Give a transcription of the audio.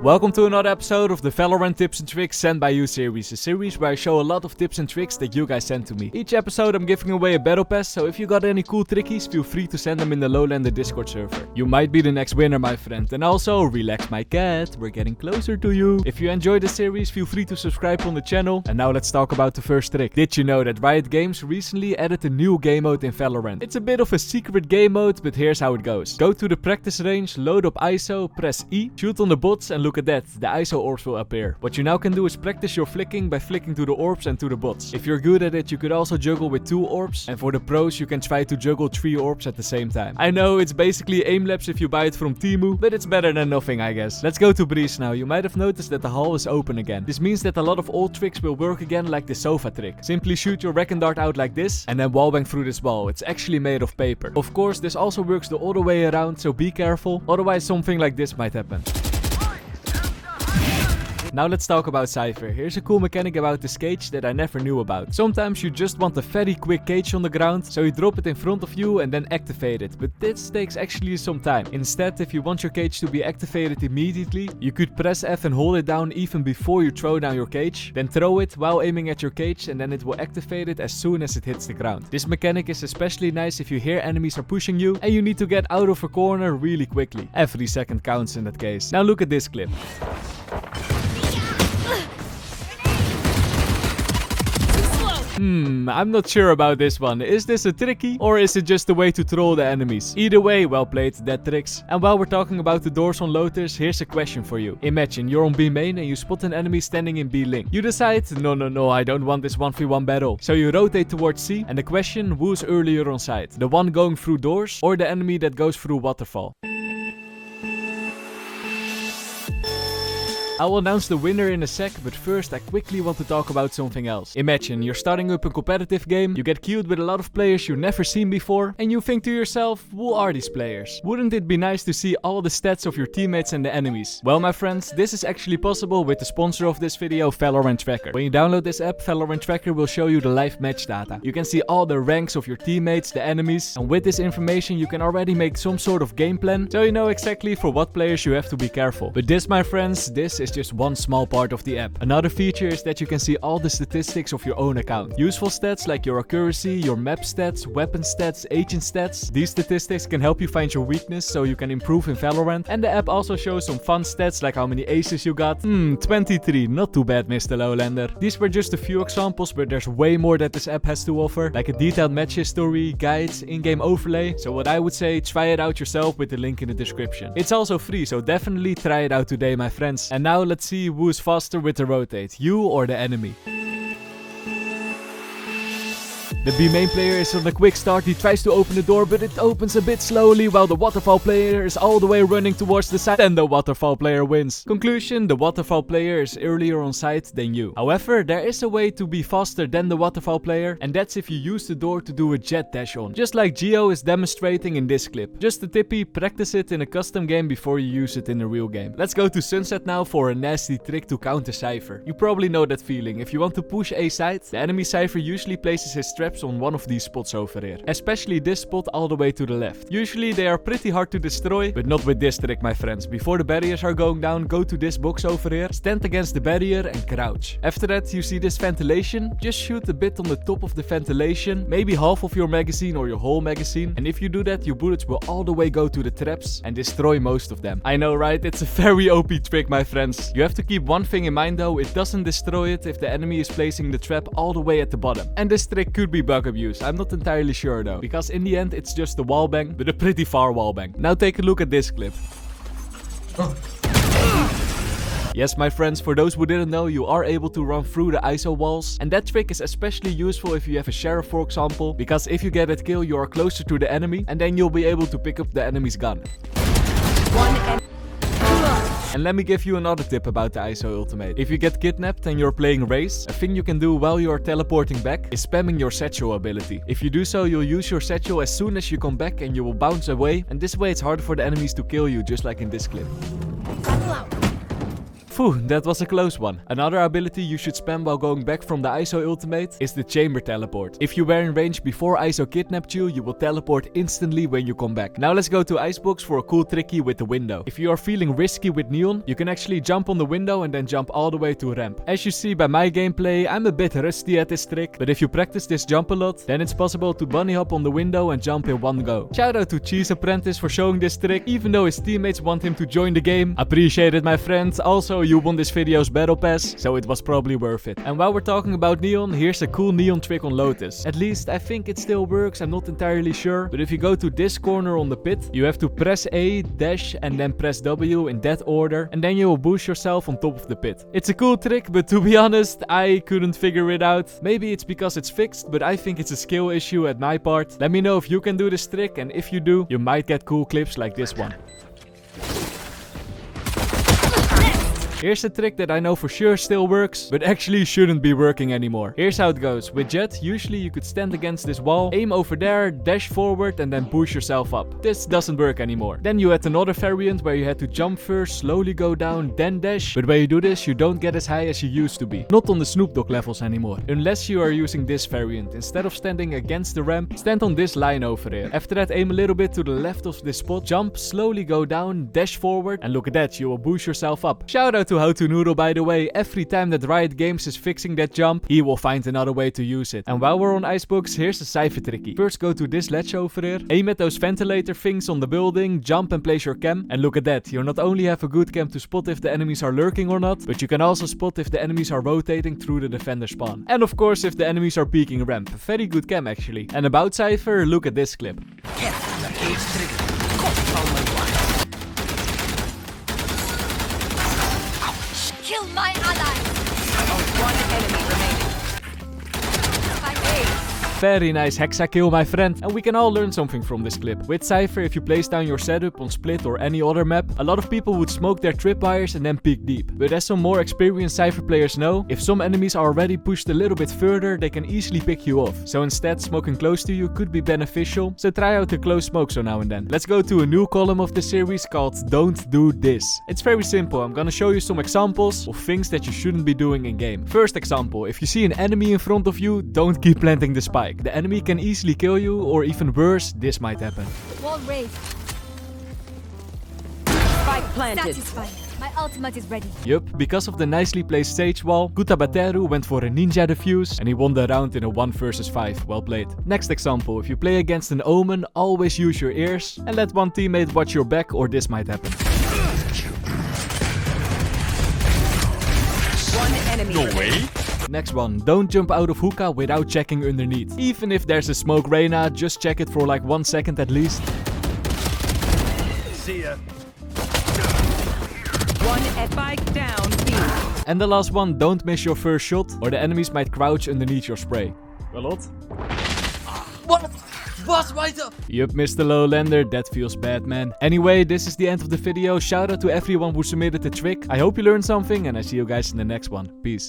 Welcome to another episode of the Valorant Tips and Tricks Sent by You series, a series where I show a lot of tips and tricks that you guys send to me. Each episode I'm giving away a battle pass, so if you got any cool trickies, feel free to send them in the Lowlander Discord server. You might be the next winner, my friend. And also, relax my cat, we're getting closer to you. If you enjoyed the series, feel free to subscribe on the channel. And now let's talk about the first trick. Did you know that Riot Games recently added a new game mode in Valorant? It's a bit of a secret game mode, but here's how it goes. Go to the practice range, load up ISO, press E, shoot on the bots, and look at that, the ISO orbs will appear. What you now can do is practice your flicking by flicking to the orbs and to the bots. If you're good at it, you could also juggle with 2 orbs, and for the pros you can try to juggle 3 orbs at the same time. I know it's basically aim-labs if you buy it from Temu, but it's better than nothing, I guess. Let's go to Breeze now. You might have noticed that the hall is open again. This means that a lot of old tricks will work again, like the sofa trick. Simply shoot your Wrecking Dart out like this and then wallbang through this wall. It's actually made of paper. Of course, this also works the other way around, so be careful, otherwise something like this might happen. Now let's talk about Cypher. Here's a cool mechanic about this cage that I never knew about. Sometimes you just want a very quick cage on the ground, so you drop it in front of you and then activate it. But this takes actually some time. Instead, if you want your cage to be activated immediately, you could press F and hold it down even before you throw down your cage. Then throw it while aiming at your cage and then it will activate it as soon as it hits the ground. This mechanic is especially nice if you hear enemies are pushing you and you need to get out of a corner really quickly. Every second counts in that case. Now look at this clip. I'm not sure about this one. Is this a tricky or is it just a way to troll the enemies? Either way, well played, that tricks. And while we're talking about the doors on Lotus, here's a question for you. Imagine you're on B main and you spot an enemy standing in B link. You decide, no, I don't want this 1v1 battle. So you rotate towards C and the question, who's earlier on site? The one going through doors or the enemy that goes through waterfall? I will announce the winner in a sec, but first I quickly want to talk about something else. Imagine you're starting up a competitive game, you get queued with a lot of players you've never seen before, and you think to yourself, who are these players? Wouldn't it be nice to see all the stats of your teammates and the enemies? Well, my friends, this is actually possible with the sponsor of this video, Valorant Tracker. When you download this app, Valorant Tracker will show you the live match data. You can see all the ranks of your teammates, the enemies, and with this information you can already make some sort of game plan, so you know exactly for what players you have to be careful. But this, my friends, this is just one small part of the app. Another feature is that you can see all the statistics of your own account. Useful stats like your accuracy, your map stats, weapon stats, agent stats. These statistics can help you find your weakness so you can improve in Valorant. And the app also shows some fun stats like how many aces you got. 23, not too bad, MrLowlander. These were just a few examples, but there's way more that this app has to offer, like a detailed match history, guides, in-game overlay. So what I would say, try it out yourself with the link in the description. It's also free, so definitely try it out today, my friends. And now let's see who is faster with the rotate, you or the enemy. The B main player is on a quick start, he tries to open the door but it opens a bit slowly while the waterfall player is all the way running towards the side and the waterfall player wins. Conclusion, the waterfall player is earlier on site than you. However, there is a way to be faster than the waterfall player and that's if you use the door to do a jet dash on. Just like Geo is demonstrating in this clip. Just a tippy, practice it in a custom game before you use it in a real game. Let's go to Sunset now for a nasty trick to counter Cypher. You probably know that feeling. If you want to push A side, the enemy Cypher usually places his traps on one of these spots over here. Especially this spot all the way to the left. Usually they are pretty hard to destroy, but not with this trick, my friends. Before the barriers are going down, go to this box over here, stand against the barrier and crouch. After that you see this ventilation, just shoot a bit on the top of the ventilation, maybe half of your magazine or your whole magazine, and if you do that your bullets will all the way go to the traps and destroy most of them. I know, right? It's a very OP trick, my friends. You have to keep one thing in mind though, it doesn't destroy it if the enemy is placing the trap all the way at the bottom. And this trick could be bug abuse. I'm not entirely sure though, because in the end it's just a wallbang, but a pretty far wallbang. Now take a look at this clip. Yes, my friends, for those who didn't know, you are able to run through the ISO walls. And that trick is especially useful if you have a sheriff, for example, because if you get that kill, you are closer to the enemy and then you'll be able to pick up the enemy's gun. And let me give you another tip about the ISO ultimate. If you get kidnapped and you're playing Race, a thing you can do while you are teleporting back is spamming your satchel ability. If you do so, you'll use your satchel as soon as you come back and you will bounce away, and this way it's harder for the enemies to kill you, just like in this clip. Phew, that was a close one. Another ability you should spam while going back from the ISO ultimate is the chamber teleport. If you were in range before ISO kidnapped you, you will teleport instantly when you come back. Now let's go to Icebox for a cool tricky with the window. If you are feeling risky with Neon, you can actually jump on the window and then jump all the way to ramp. As you see by my gameplay, I'm a bit rusty at this trick, but if you practice this jump a lot, then it's possible to bunny hop on the window and jump in one go. Shout out to Cheese Apprentice for showing this trick, even though his teammates want him to join the game. Appreciate it, my friend. Also, you won this video's battle pass, so it was probably worth it. And while we're talking about Neon, here's a cool Neon trick on Lotus. At least I think it still works, I'm not entirely sure. But if you go to this corner on the pit, you have to press A, dash, and then press W in that order, and then you will boost yourself on top of the pit. It's a cool trick, but to be honest, I couldn't figure it out. Maybe it's because it's fixed, but I think it's a skill issue at my part. Let me know if you can do this trick, and if you do, you might get cool clips like this one. Here's a trick that I know for sure still works, but actually shouldn't be working anymore. Here's how it goes. With Jet, usually you could stand against this wall, aim over there, dash forward, and then push yourself up. This doesn't work anymore. Then you had another variant where you had to jump first, slowly go down, then dash. But when you do this, you don't get as high as you used to be. Not on the Snoop Dogg levels anymore. Unless you are using this variant. Instead of standing against the ramp, stand on this line over here. After that, aim a little bit to the left of this spot, jump, slowly go down, dash forward, and look at that, you will boost yourself up. Shout out to How to Noodle, by the way. Every time that Riot Games is fixing that jump, he will find another way to use it. And while we're on Icebox, here's a Cypher tricky. First go to this ledge over here, aim at those ventilator things on the building, jump and place your cam, and look at that. You not only have a good cam to spot if the enemies are lurking or not, but you can also spot if the enemies are rotating through the defender spawn. And of course if the enemies are peeking ramp. Very good cam actually. And about Cypher, look at this clip. Kill my ally! One enemy remaining. Very nice hexa kill, my friend. And we can all learn something from this clip. With Cypher, if you place down your setup on Split or any other map, a lot of people would smoke their tripwires and then peek deep. But as some more experienced Cypher players know, if some enemies are already pushed a little bit further, they can easily pick you off. So instead, smoking close to you could be beneficial. So try out the close smoke so now and then. Let's go to a new column of the series called Don't Do This. It's very simple. I'm gonna show you some examples of things that you shouldn't be doing in game. First example, if you see an enemy in front of you, don't keep planting the spike. The enemy can easily kill you, or even worse, this might happen. Wall raised. Spike planted. Satisfied. My ultimate is ready. Yup, because of the nicely placed stage wall, Kutabateru went for a ninja defuse and he won the round in a 1 versus 5. Well played. Next example, if you play against an Omen, always use your ears and let one teammate watch your back or this might happen. One enemy. No way. Next one, don't jump out of hookah without checking underneath. Even if there's a smoke Reyna, just check it for like 1 second at least. See ya. One spike down. And the last one, don't miss your first shot or the enemies might crouch underneath your spray. A lot. What? Was weiter? Yup, MrLowlander, that feels bad, man. Anyway, this is the end of the video. Shout out to everyone who submitted the trick. I hope you learned something and I see you guys in the next one. Peace.